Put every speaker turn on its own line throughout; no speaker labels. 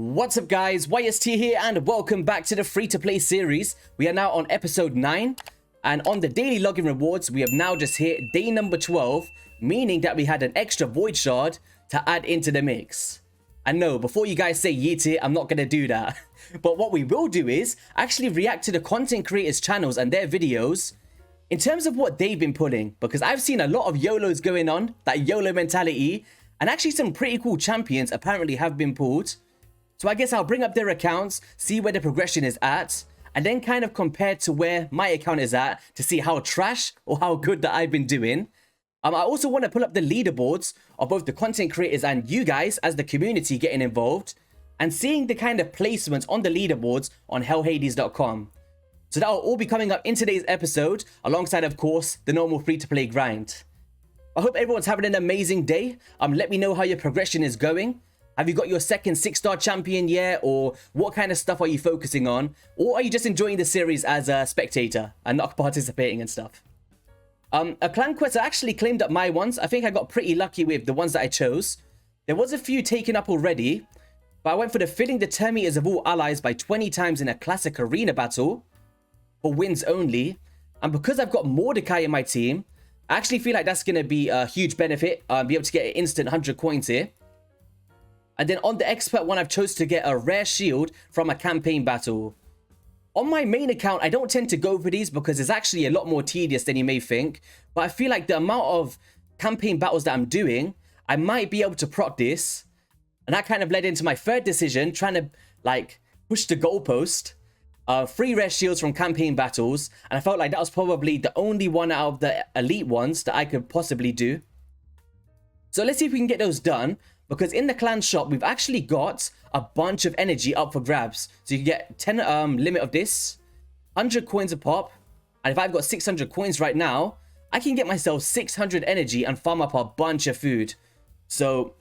What's up guys, YST here and welcome back to the free-to-play series. We are now on episode 9 and on the daily login rewards we have now just hit day number 12, meaning that we had an extra void shard to add into the mix. And no, before you guys say yeet it, I'm not going to do that. But what we will do is actually react to the content creators' channels and their videos in terms of what they've been pulling, because I've seen a lot of YOLOs going on, that YOLO mentality, and actually some pretty cool champions apparently have been pulled. So I guess I'll bring up their accounts, see where the progression is at, and then kind of compare to where my account is at to see how trash or how good that I've been doing. I also want to pull up the leaderboards of both the content creators and you guys as the community getting involved and seeing the kind of placements on the leaderboards on HellHades.com. So that will all be coming up in today's episode alongside, of course, the normal free-to-play grind. I hope everyone's having an amazing day. Let me know how your progression is going. Have you got your second 6-star champion yet? Or what kind of stuff are you focusing on? Or are you just enjoying the series as a spectator and not participating and stuff? A clan quest I actually claimed up my ones. I think I got pretty lucky with the ones that I chose. There was a few taken up already, but I went for the filling the turn meters of all allies by 20 times in a classic arena battle for wins only. And because I've got Mordecai in my team, I actually feel like that's going to be a huge benefit. Be able to get an instant 100 coins here. And then on the expert one, I've chose to get a rare shield from a campaign battle. On my main account, I don't tend to go for these because it's actually a lot more tedious than you may think. But I feel like the amount of campaign battles that I'm doing, I might be able to proc this. And that kind of led into my third decision, trying to like push the goalpost. 3 rare shields from campaign battles. And I felt like that was probably the only one out of the elite ones that I could possibly do. So let's see if we can get those done. Because in the clan shop, we've actually got a bunch of energy up for grabs. So you can get 10 limit of this, 100 coins a pop. And if I've got 600 coins right now, I can get myself 600 energy and farm up a bunch of food. So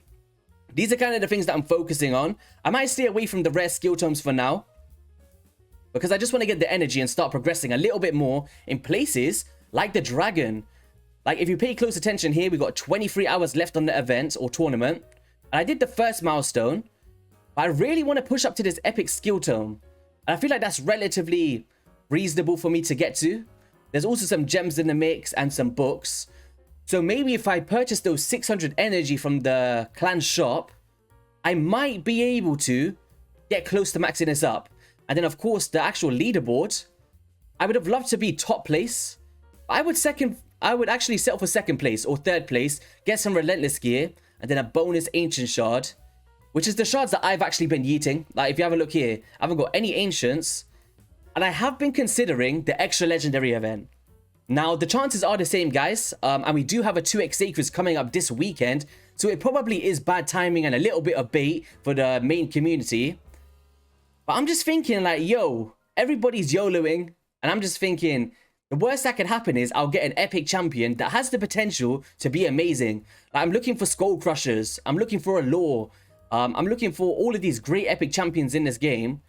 these are kind of the things that I'm focusing on. I might stay away from the rare skill tomes for now, because I just want to get the energy and start progressing a little bit more in places like the dragon. Like if you pay close attention here, we've got 23 hours left on the event or tournament. And I did the first milestone, but I really want to push up to this epic skill tome. And I feel like that's relatively reasonable for me to get to. There's also some gems in the mix and some books. So maybe if I purchase those 600 energy from the clan shop, I might be able to get close to maxing this up. And then of course the actual leaderboard, I would have loved to be top place. I would actually settle for second place or third place, get some relentless gear, and then a bonus ancient shard, which is the shards that I've actually been yeeting. Like if you have a look here, I haven't got any ancients, and I have been considering the extra legendary event. Now the chances are the same, guys, and we do have a 2x sacreds coming up this weekend, so it probably is bad timing and a little bit of bait for the main community. But I'm just thinking like, yo, everybody's YOLOing, and I'm just thinking, the worst that could happen is I'll get an epic champion that has the potential to be amazing. Like I'm looking for skull crushers. I'm looking for a lore. I'm looking for all of these great epic champions in this game.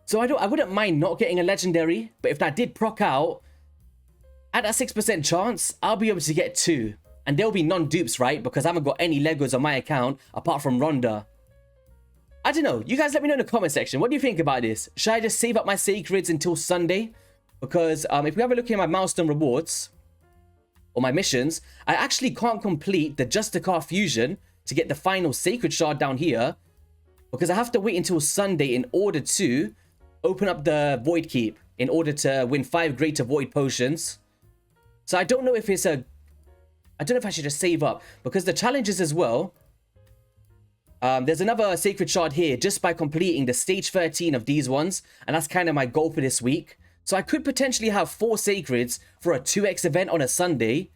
So I wouldn't mind not getting a legendary. But if that did proc out, at that 6% chance, I'll be able to get 2. And they'll be non-dupes, right? Because I haven't got any Legos on my account apart from Rhonda. I don't know. You guys let me know in the comment section. What do you think about this? Should I just save up my sacreds until Sunday? Because if we have a look at my milestone rewards or my missions, I actually can't complete the Justicar fusion to get the final sacred shard down here, because I have to wait until Sunday in order to open up the void keep in order to win 5 greater void potions. So I don't know if it's I don't know if I should just save up, because the challenges as well. There's another sacred shard here just by completing the stage 13 of these ones, and that's kind of my goal for this week. So I could potentially have 4 sacreds for a 2x event on a Sunday.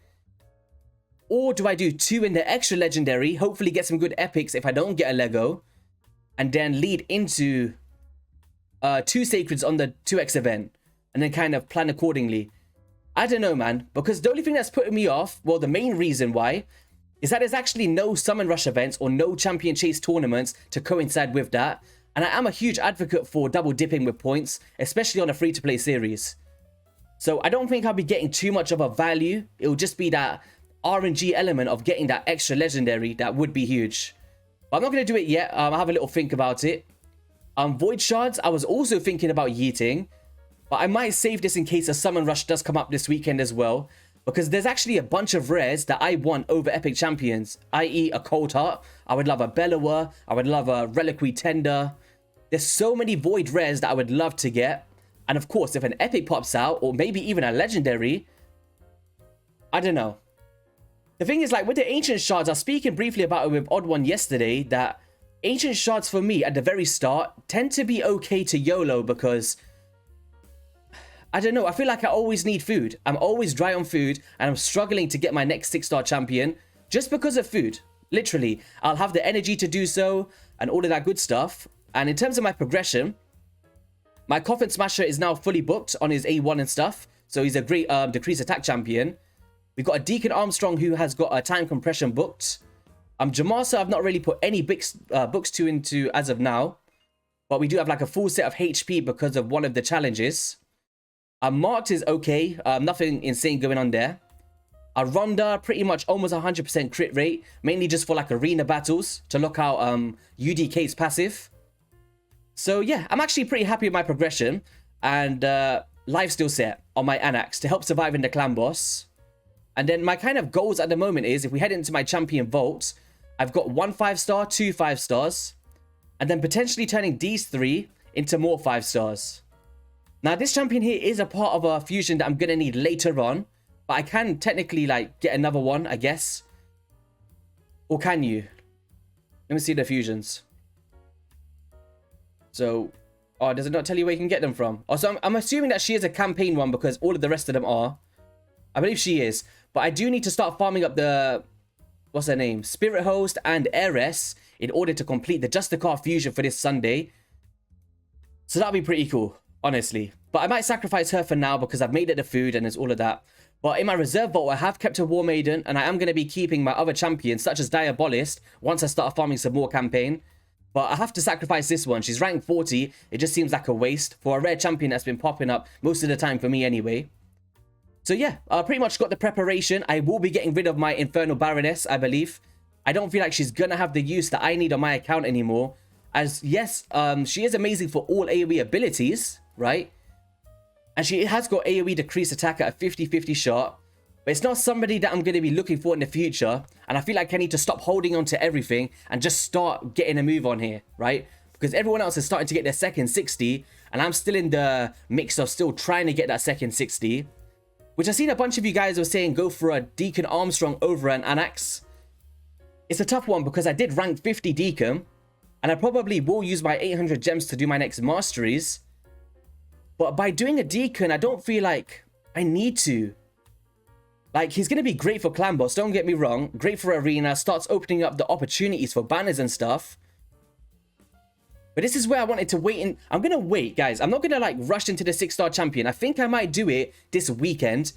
Or do I do 2 in the extra legendary, hopefully get some good epics if I don't get a Lego, and then lead into 2 sacreds on the 2x event, and then kind of plan accordingly. I don't know, man, because the only thing that's putting me off, well, the main reason why, is that there's actually no summon rush events or no champion chase tournaments to coincide with that. And I am a huge advocate for double dipping with points, especially on a free-to-play series. So I don't think I'll be getting too much of a value. It will just be that RNG element of getting that extra legendary that would be huge. But I'm not going to do it yet. I'll have a little think about it. Void Shards, I was also thinking about yeeting, but I might save this in case a Summon Rush does come up this weekend as well, because there's actually a bunch of rares that I want over Epic Champions, i.e. a Cold Heart. I would love a Bellower. I would love a Reliquary Tender. There's so many Void rares that I would love to get. And of course, if an Epic pops out, or maybe even a Legendary, I don't know. The thing is, like, with the Ancient Shards, I was speaking briefly about it with Odd One yesterday, that Ancient Shards for me at the very start tend to be okay to YOLO because, I don't know, I feel like I always need food. I'm always dry on food and I'm struggling to get my next 6-star champion just because of food. Literally, I'll have the energy to do so and all of that good stuff. And in terms of my progression, my Coffin Smasher is now fully booked on his A1 and stuff. So he's a great decreased attack champion. We've got a Deacon Armstrong who has got a time compression booked. Jamasa, I've not really put any books to into as of now. But we do have like a full set of HP because of one of the challenges. Marked is okay. Nothing insane going on there. Ronda, pretty much almost 100% crit rate. Mainly just for like arena battles to lock out UDK's passive. So yeah, I'm actually pretty happy with my progression. And life steal set on my Anax to help survive in the clan boss. And then my kind of goals at the moment is, if we head into my champion vault, I've got 1 5-star, 2 5-stars, and then potentially turning these 3 into more 5-stars. Now, this champion here is a part of a fusion that I'm going to need later on, but I can technically, like, get another one, I guess. Or can you? Let me see the fusions. So, oh, does it not tell you where you can get them from? Oh, so I'm assuming that she is a campaign one because all of the rest of them are. I believe she is. But I do need to start farming up the, what's her name? Spirit Host and Heiress in order to complete the Justicar fusion for this Sunday. So that'll be pretty cool, honestly. But I might sacrifice her for now because I've made it the food and there's all of that. But in my reserve vault, I have kept a War Maiden and I am going to be keeping my other champions such as Diabolist once I start farming some more campaign. But I have to sacrifice this one. She's ranked 40. It just seems like a waste for a rare champion that's been popping up most of the time for me anyway. So yeah, I pretty much got the preparation. I will be getting rid of my Infernal Baroness, I believe. I don't feel like she's going to have the use that I need on my account anymore. As yes, she is amazing for all AoE abilities, right? And she has got AoE decreased attack at a 50-50 shot. But it's not somebody that I'm going to be looking for in the future. And I feel like I need to stop holding on to everything and just start getting a move on here, right? Because everyone else is starting to get their second 60. And I'm still in the mix of still trying to get that second 60. Which I've seen a bunch of you guys were saying go for a Deacon Armstrong over an Anax. It's a tough one because I did rank 50 Deacon. And I probably will use my 800 gems to do my next masteries. But by doing a Deacon, I don't feel like I need to. Like, he's going to be great for clan boss, don't get me wrong. Great for arena, starts opening up the opportunities for banners and stuff. But this is where I wanted to wait in. I'm going to wait, guys. I'm not going to, like, rush into the 6-star champion. I think I might do it this weekend.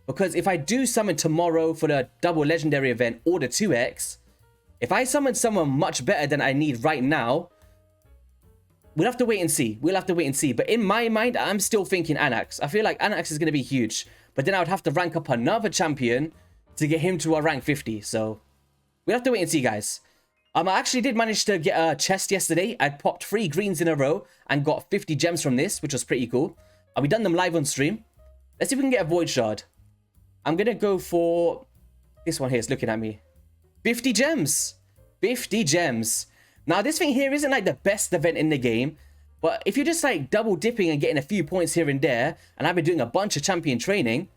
Because if I do summon tomorrow for the double legendary event or the 2x, if I summon someone much better than I need right now, we'll have to wait and see. We'll have to wait and see. But in my mind, I'm still thinking Anax. I feel like Anax is going to be huge. But then I would have to rank up another champion to get him to a rank 50. So we'll have to wait and see, guys. I actually did manage to get a chest yesterday. I popped 3 greens in a row and got 50 gems from this, which was pretty cool. We done them live on stream. Let's see if we can get a Void Shard. I'm going to go for this one here. It's looking at me. 50 gems. 50 gems. Now, this thing here isn't like the best event in the game. But if you're just like double dipping and getting a few points here and there, and I've been doing a bunch of champion training,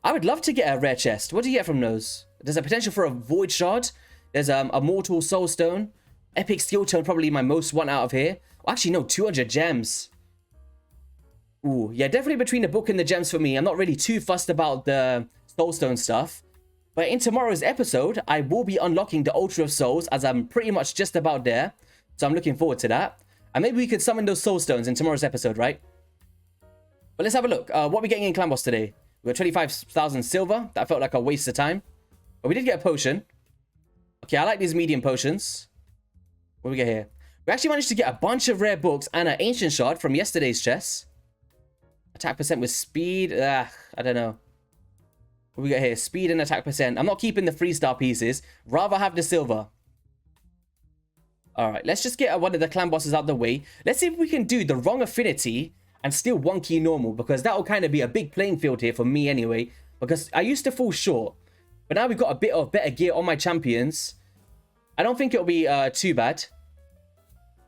I would love to get a rare chest. What do you get from those? There's a potential for a Void Shard. There's a Mortal Soul Stone. Epic Skill Tone, probably my most one out of here. Well, actually, no, 200 gems. Ooh, yeah, definitely between the book and the gems for me. I'm not really too fussed about the Soul Stone stuff. But in tomorrow's episode, I will be unlocking the Ultra of Souls, as I'm pretty much just about there. So I'm looking forward to that. And maybe we could summon those Soul Stones in tomorrow's episode, right? But let's have a look. What are we getting in Clan Boss today? We got 25,000 silver. That felt like a waste of time. But we did get a potion. Okay, I like these medium potions. What do we get here? We actually managed to get a bunch of rare books and an ancient shard from yesterday's chest. Attack percent with speed. I don't know. What do we got here? Speed and attack percent. I'm not keeping the 3-star pieces. Rather have the silver. All right, let's just get one of the clan bosses out of the way. Let's see if we can do the wrong affinity and still 1 key normal, because that will kind of be a big playing field here for me anyway, because I used to fall short, but now we've got a bit of better gear on my champions. I don't think it'll be too bad.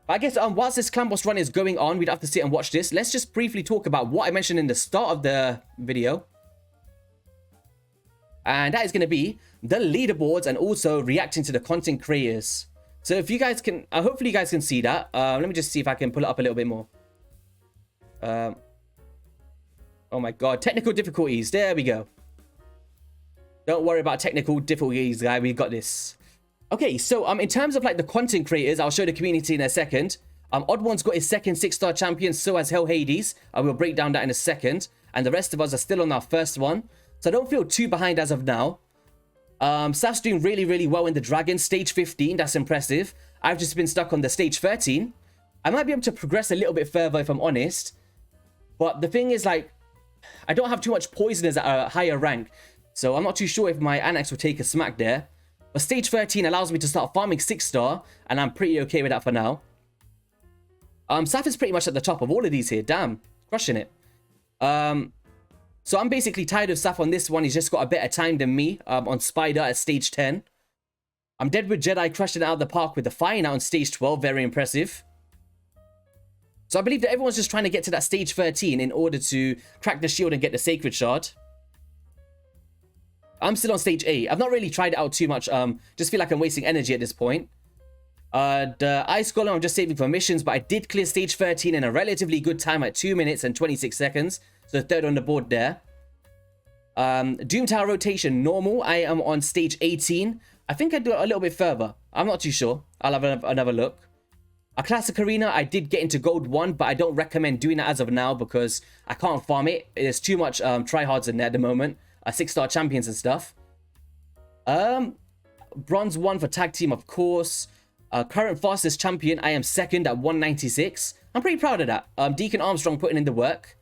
But I guess whilst this clan boss run is going on, we'd have to sit and watch this. Let's just briefly talk about what I mentioned in the start of the video. And that is going to be the leaderboards and also reacting to the content creators. So if you guys can, hopefully you guys can see that. Let me just see if I can pull it up a little bit more. Oh my god, technical difficulties. There we go. Don't worry about technical difficulties, guy. We've got this. Okay, so in terms of like the content creators, I'll show the community in a second. OddOne's got his second 6-star champion, so has HellHades. I will break down that in a second. And the rest of us are still on our first one. So I don't feel too behind as of now. Saph's doing really, really well in the dragon. Stage 15, that's impressive. I've just been stuck on the stage 13. I might be able to progress a little bit further if I'm honest. But the thing is, like, I don't have too much poisoners at a higher rank. So I'm not too sure if my Anax will take a smack there. But stage 13 allows me to start farming 6-star. And I'm pretty okay with that for now. Saph is pretty much at the top of all of these here. Damn, crushing it. So I'm basically tired of Saph on this one. He's just got a better time than me on Spider at stage 10. DeadwoodJedi crushed it out of the park with the fire now on stage 12. Very impressive. So I believe that everyone's just trying to get to that stage 13 in order to crack the shield and get the Sacred Shard. I'm still on stage 8. I've not really tried it out too much. Just feel like I'm wasting energy at this point. The Ice Golem, I'm just saving for missions, but I did clear stage 13 in a relatively good time at 2 minutes and 26 seconds. So third on the board there. Doom Tower rotation normal. I am on stage 18. I think I'd do it a little bit further. I'm not too sure. I'll have another look. A classic arena, I did get into gold 1, but I don't recommend doing that as of now because I can't farm it. There's too much tryhards in there at the moment. 6-star champions and stuff. Bronze 1 for tag team, of course. Current fastest champion, I am second at 196. I'm pretty proud of that. Deacon Armstrong putting in the work.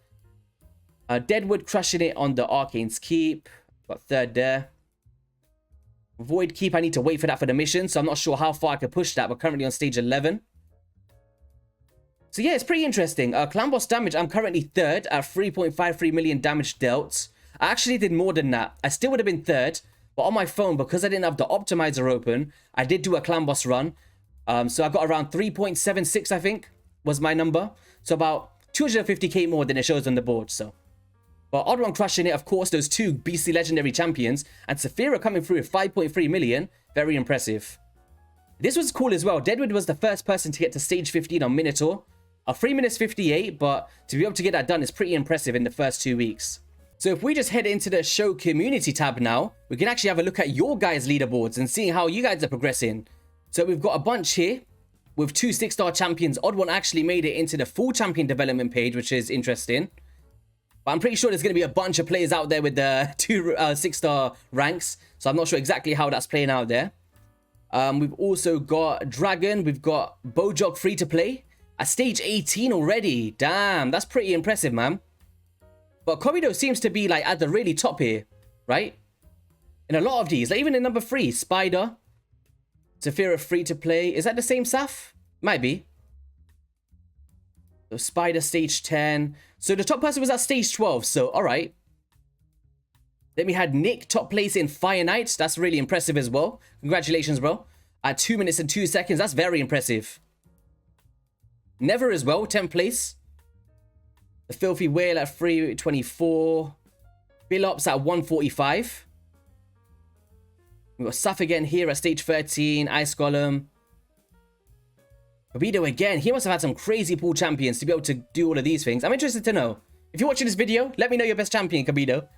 Deadwood crushing it on the Arcane's Keep. Got third there. Void Keep, I need to wait for that for the mission, so I'm not sure how far I can push that, but currently on stage 11. So yeah, it's pretty interesting. Clan boss damage, I'm currently third at 3.53 million damage dealt. I actually did more than that. I still would have been third, but on my phone, because I didn't have the optimizer open, I did do a clan boss run. So I got around 3.76, I think, was my number. So about 250k more than it shows on the board, so. But OddOne crushing it, of course, those 2 BC Legendary champions. And Saphyrra coming through with 5.3 million. Very impressive. This was cool as well. Deadwood was the first person to get to stage 15 on Minotaur. 3 minutes 58, but to be able to get that done is pretty impressive in the first 2 weeks. So if we just head into the show community tab now, we can actually have a look at your guys' leaderboards and see how you guys are progressing. So we've got a bunch here with 2 6-star champions. OddOne actually made it into the full champion development page, which is interesting. But I'm pretty sure there's going to be a bunch of players out there with the 2 6-star ranks. So I'm not sure exactly how that's playing out there. We've also got Dragon. We've got Bojog free to play. At stage 18 already. Damn, that's pretty impressive, man. But Kobido seems to be like at the really top here, right? In a lot of these. Like even in number 3, Spider. Saphyrra free to play. Is that the same Saph? Might be. So Spider stage 10. So the top person was at stage 12. So, alright. Then we had Nick top place in Fire Knights. That's really impressive as well. Congratulations, bro. At 2 minutes and 2 seconds. That's very impressive. Never as well. 10th place. The Filthy Whale at 324. Billops at 145. We've got Saph again here at stage 13. Ice Golem. Kobido again. He must have had some crazy pool champions to be able to do all of these things. I'm interested to know. If you're watching this video, let me know your best champion, Kobido.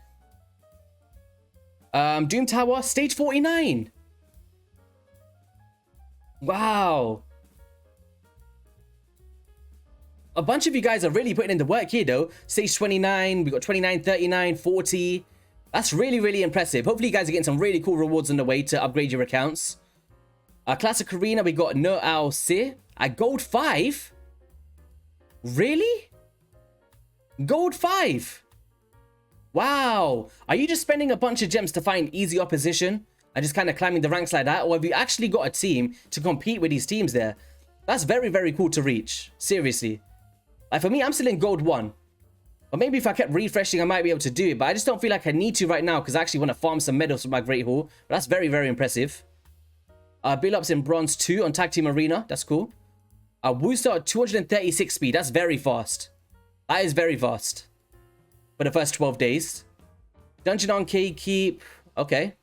Doom Tower, stage 49. Wow. A bunch of you guys are really putting in the work here, though. Stage 29, we got 29, 39, 40. That's really, really impressive. Hopefully, you guys are getting some really cool rewards on the way to upgrade your accounts. Classic Arena, we got No Ao Se at Gold 5. Really? Gold 5. Wow. Are you just spending a bunch of gems to find easy opposition and just kind of climbing the ranks like that? Or have you actually got a team to compete with these teams there? That's very, very cool to reach. Seriously. Like, for me, I'm still in gold 1. Or maybe if I kept refreshing, I might be able to do it. But I just don't feel like I need to right now because I actually want to farm some medals for my Great Hall. But that's very, very impressive. Build-ups in bronze 2 on Tag Team Arena. That's cool. Wooster at 236 speed. That's very fast. That is very fast. For the first 12 days. Dungeon Arcade Keep. Okay.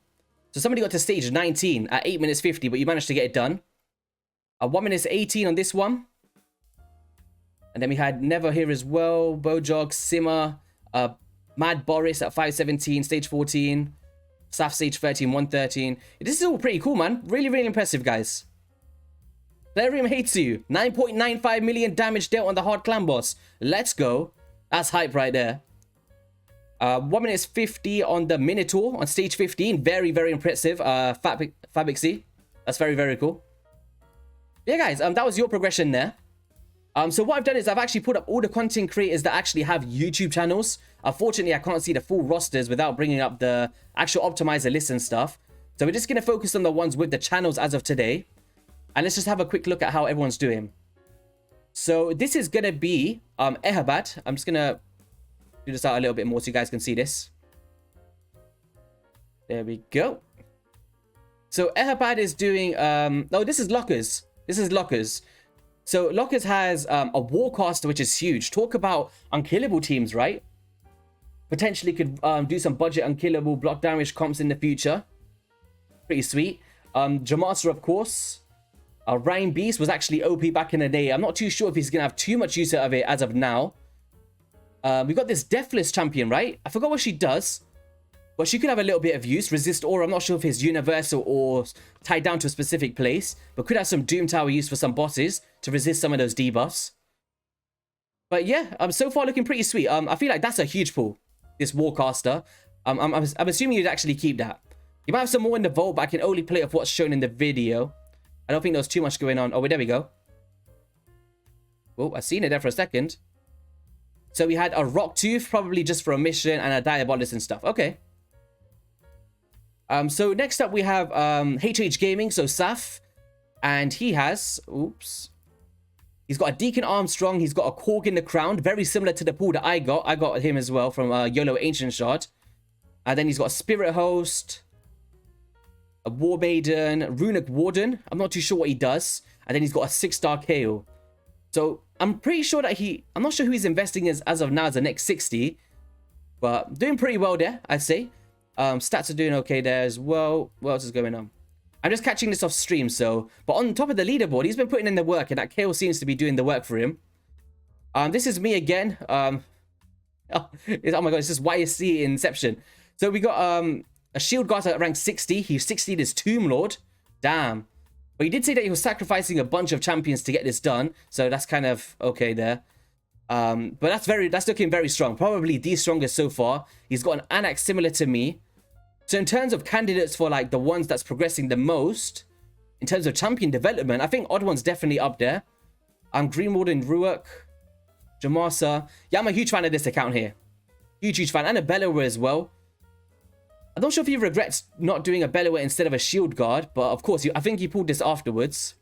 So somebody got to stage 19 at 8 minutes 50, but you managed to get it done. 1 minute 18 on this one. And then we had Neva here as well. Bojog, Simmer, Mad Boris at 5:17, stage 14. Saf stage 13, 1:13. This is all pretty cool, man. Really, really impressive, guys. Plarium hates you. 9.95 million damage dealt on the hard clan boss. Let's go. That's hype right there. 1 minute 50 on the Minotaur on stage 15. Very, very impressive. Fabixy. That's very, very cool. Yeah, guys, that was your progression there. So what I've done is I've actually put up all the content creators that actually have YouTube channels. Unfortunately, I can't see the full rosters without bringing up the actual optimizer list and stuff. So we're just going to focus on the ones with the channels as of today. And let's just have a quick look at how everyone's doing. So this is going to be Eharbad. I'm just going to do this out a little bit more so you guys can see this. There we go. So Eharbad is doing... oh, this is Lockers. This is Lockers. So Lockers has a Warcaster, which is huge. Talk about unkillable teams, right? Potentially could do some budget unkillable block damage comps in the future. Pretty sweet. Jamasa, of course. Rhyme Beast was actually OP back in the day. I'm not too sure if he's going to have too much use out of it as of now. We got this Deathless champion, right? I forgot what she does. But she could have a little bit of use. Resist Aura. I'm not sure if it's universal or tied down to a specific place. But could have some Doom Tower use for some bosses to resist some of those debuffs. But yeah, so far looking pretty sweet. I feel like that's a huge pull. This Warcaster. I'm assuming you'd actually keep that. You might have some more in the vault, but I can only play off what's shown in the video. I don't think there's too much going on. Oh, wait, there we go. Oh, I seen it there for a second. So we had a Rock Tooth, probably just for a mission, and a Diabolist and stuff. Okay. So next up we have HellHades, so Saf. And he has... Oops. He's got a Deacon Armstrong. He's got a Korg in the crown. Very similar to the pool that I got. I got him as well from YOLO Ancient Shard. And then he's got a Spirit Host. A War Maiden, Runic Warden. I'm not too sure what he does. And then he's got a 6-star KO. So I'm pretty sure that I'm not sure who he's investing in as of now as the next 60. But doing pretty well there, I'd say. Stats are doing okay there as well. What else is going on? I'm just catching this off stream, so... But on top of the leaderboard, he's been putting in the work. And that KO seems to be doing the work for him. This is me again. Oh my god, this is YSC Inception. So we got... a shield guard at rank 60. He 60'd his Tomb Lord. Damn. But he did say that he was sacrificing a bunch of champions to get this done. So that's kind of okay there. But that's looking very strong. Probably the strongest so far. He's got an Anax similar to me. So in terms of candidates for like the ones that's progressing the most, in terms of champion development, I think OddOne's definitely up there. Greenwood and Ruak. Jamasa. Yeah, I'm a huge fan of this account here. Huge fan. And a Bellower as well. I'm not sure if he regrets not doing a Bellower instead of a Shield Guard, but of course, I think he pulled this afterwards.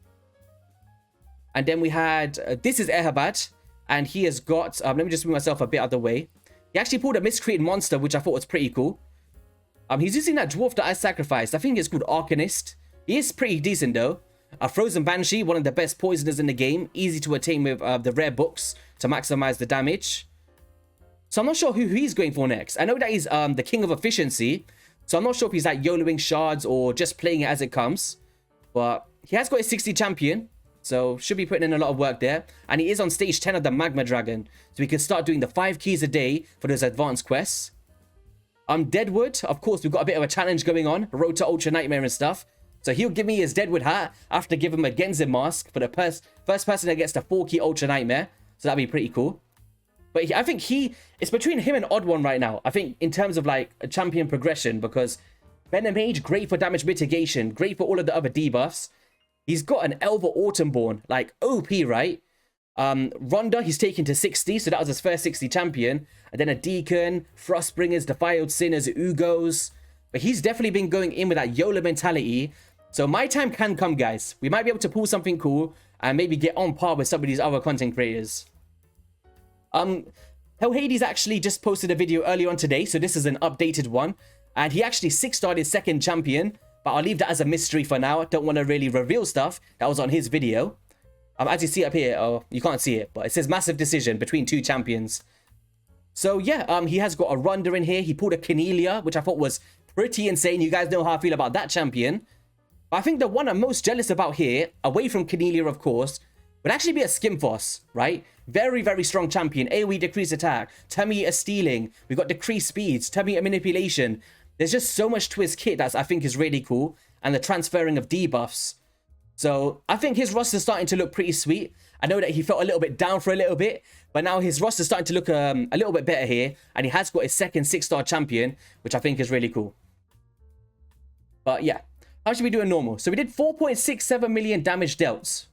And then we had, this is Eharbad, and he has got, let me just move myself a bit out of the way. He actually pulled a Miscreant Monster, which I thought was pretty cool. He's using that Dwarf that I sacrificed. I think it's called Arcanist. He is pretty decent though. A Frozen Banshee, one of the best poisoners in the game. Easy to attain with the rare books to maximize the damage. So I'm not sure who he's going for next. I know that he's the king of efficiency. So I'm not sure if he's like YOLOing shards or just playing it as it comes. But he has got a 60 champion. So should be putting in a lot of work there. And he is on stage 10 of the Magma Dragon. So we can start doing the 5 keys a day for those advanced quests. Deadwood, of course, we've got a bit of a challenge going on. Road to Ultra Nightmare and stuff. So he'll give me his Deadwood hat after give him a Genzin mask for the first person that gets the 4-key Ultra Nightmare. So that'd be pretty cool. But I think it's between him and OddOne right now. I think in terms of like a champion progression, because Venom Mage, great for damage mitigation, great for all of the other debuffs. He's got an Elva Autumnborn, like OP, right? Ronda, he's taken to 60, so that was his first 60 champion. And then a Deacon, Frostbringers, Defiled Sinners, Ugos. But he's definitely been going in with that YOLO mentality. So my time can come, guys. We might be able to pull something cool. and maybe get on par with some of these other content creators. HellHades actually just posted a video earlier on today, so this is an updated one, and he actually 6-starred his second champion, but I'll leave that as a mystery for now. I don't want to really reveal stuff that was on his video. As you see up here, oh, you can't see it, but it says massive decision between 2 champions. So yeah, he has got a Ronda in here. He pulled a Cornelia, which I thought was pretty insane. You guys know how I feel about that champion. But I think the one I'm most jealous about here, away from Cornelia of course, would actually be a Skimfoss, right? Very, very strong champion. AoE decreased attack, Terminator stealing. We've got decreased speeds, Terminator manipulation. There's just so much to his kit that I think is really cool. And the transferring of debuffs. So I think his roster is starting to look pretty sweet. I know that he felt a little bit down for a little bit, but now his roster is starting to look a little bit better here. And he has got his second 6-star champion, which I think is really cool. But yeah, how should we do a normal? So we did 4.67 million damage dealt.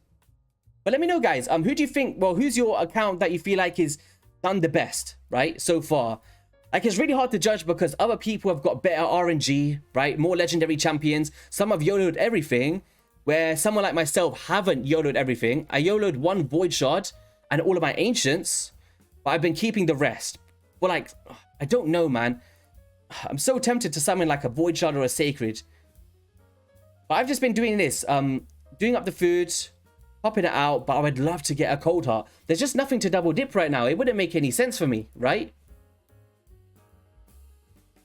But let me know, guys, who do you think, well, who's your account that you feel like is done the best, right, so far? Like, it's really hard to judge because other people have got better RNG, right? More legendary champions. Some have YOLO'd everything, where someone like myself haven't YOLO'd everything. I YOLO'd 1 Void Shard and all of my Ancients, but I've been keeping the rest. Well, like, I don't know, man. I'm so tempted to summon like a Void Shard or a Sacred. But I've just been doing this, doing up the food, popping it out, but I would love to get a Cold Heart. There's just nothing to double dip right now. It wouldn't make any sense for me, right?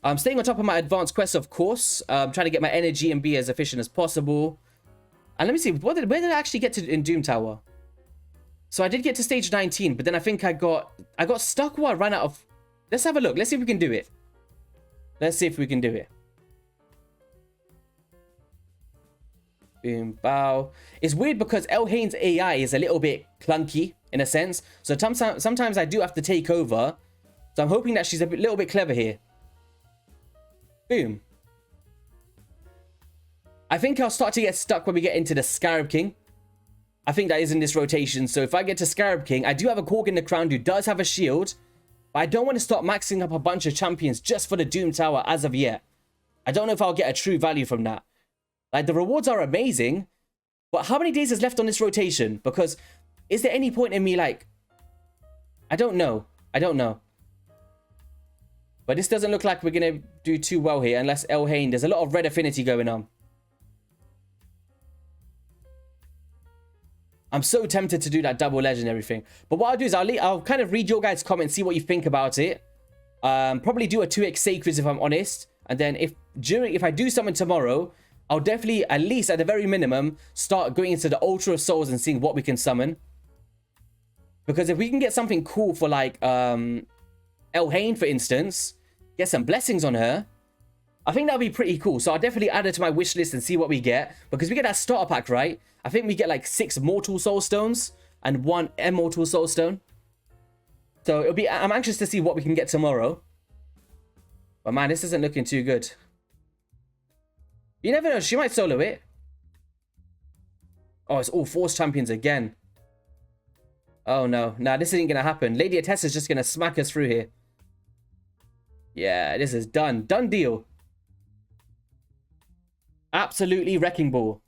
I'm staying on top of my advanced quests, of course. Trying to get my energy and be as efficient as possible. And let me see, where did I actually get to in Doom Tower? So I did get to stage 19, but then I think I got stuck while I ran out of... Let's have a look. Let's see if we can do it. Let's see if we can do it. Boom, bow. It's weird because HellHades' AI is a little bit clunky, in a sense. So sometimes I do have to take over. So I'm hoping that she's a little bit clever here. Boom. I think I'll start to get stuck when we get into the Scarab King. I think that is in this rotation. So if I get to Scarab King, I do have a Korg in the crown who does have a shield. But I don't want to start maxing up a bunch of champions just for the Doom Tower as of yet. I don't know if I'll get a true value from that. Like, the rewards are amazing, but how many days is left on this rotation? Because is there any point in me, like... I don't know. I don't know. But this doesn't look like we're going to do too well here, unless HellHades. There's a lot of red affinity going on. I'm so tempted to do that double legendary thing. But what I'll do is I'll kind of read your guys' comments, see what you think about it. Probably do a 2x Sacreds if I'm honest. And then if I do something tomorrow... I'll definitely, at least at the very minimum, start going into the Ultra of Souls and seeing what we can summon. Because if we can get something cool for like HellHades, for instance, get some blessings on her, I think that would be pretty cool. So I'll definitely add it to my wish list and see what we get. Because we get that starter pack, right? I think we get like 6 Mortal Soul Stones and 1 Immortal Soul Stone. So it'll be, I'm anxious to see what we can get tomorrow. But man, this isn't looking too good. You never know, she might solo it. Oh, it's all Force champions again. Oh no, nah, this isn't gonna happen. Lady Atessa's just gonna smack us through here. Yeah, this is done. Done deal. Absolutely wrecking ball.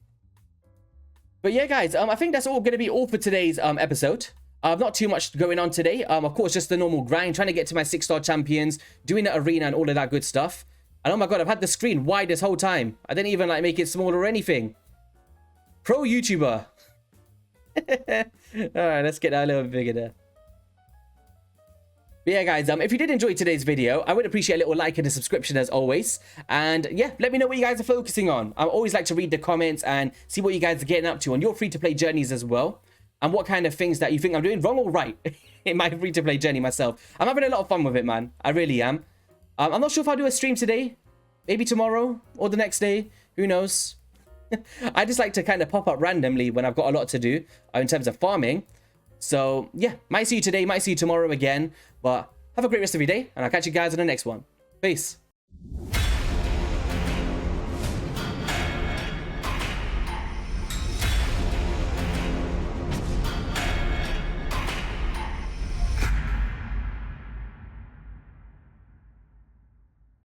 But yeah, guys, I think that's all gonna be all for today's episode. Not too much going on today. Of course, just the normal grind, trying to get to my 6-star champions, doing the arena and all of that good stuff. And oh my god, I've had the screen wide this whole time. I didn't even like make it smaller or anything. Pro YouTuber. Alright, let's get that a little bit bigger there. But yeah, guys, if you did enjoy today's video, I would appreciate a little like and a subscription as always. And yeah, let me know what you guys are focusing on. I always like to read the comments and see what you guys are getting up to on your free-to-play journeys as well. And what kind of things that you think I'm doing wrong or right in my free-to-play journey myself. I'm having a lot of fun with it, man. I really am. I'm not sure if I'll do a stream today. Maybe tomorrow or the next day. Who knows? I just like to kind of pop up randomly when I've got a lot to do in terms of farming. So, yeah. Might see you today. Might see you tomorrow again. But have a great rest of your day. And I'll catch you guys in the next one. Peace.